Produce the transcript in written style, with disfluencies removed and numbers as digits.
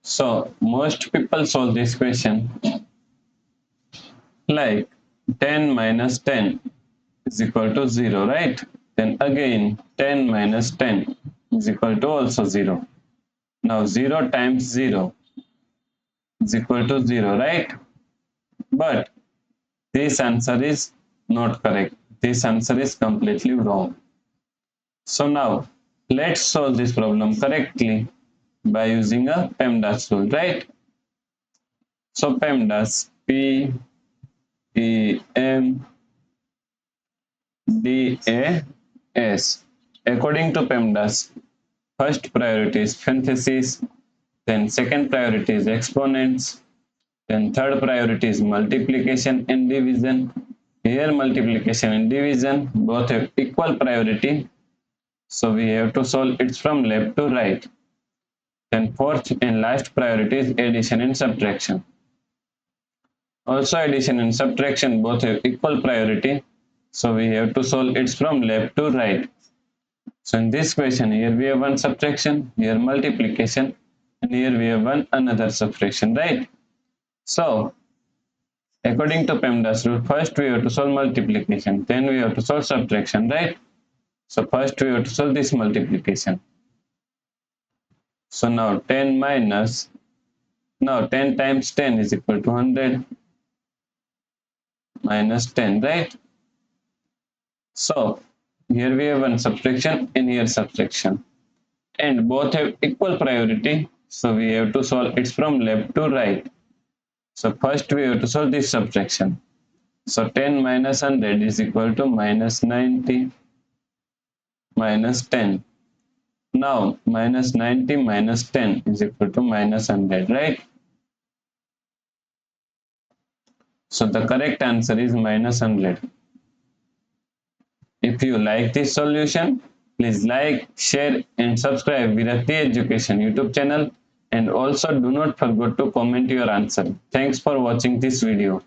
So most people solve this question like 10 minus 10 is equal to 0, right? Then again 10 minus 10 is equal to also 0. Now 0 times 0 is equal to 0, right? But this answer is not correct. This answer is completely wrong. So now let's solve this problem correctly by using a PEMDAS rule, right? So PEMDAS, P E M D A S. According to PEMDAS, first priority is parentheses, then second priority is exponents, then third priority is multiplication and division. Here multiplication and division both have equal priority, so we have to solve it from left to right. Then fourth and last priority is addition and subtraction. Also addition and subtraction both have equal priority, so we have to solve it from left to right. So in this question, here we have one subtraction, here multiplication, and here we have one another subtraction, right? So according to PEMDAS rule, first we have to solve multiplication, then we have to solve subtraction, right? So first we have to solve this multiplication. So now 10 minus, now 10 times 10 is equal to 100 minus 10, right? So here we have one subtraction and here subtraction, and both have equal priority, so we have to solve it from left to right. So first we have to solve this subtraction. So 10 minus 100 is equal to minus 90 minus 10. Now minus 90 minus 10 is equal to minus 100, right? So the correct answer is minus 100. If you like this solution, please like, share and subscribe Virakti Education YouTube channel, and also do not forget to comment your answer. Thanks for watching this video.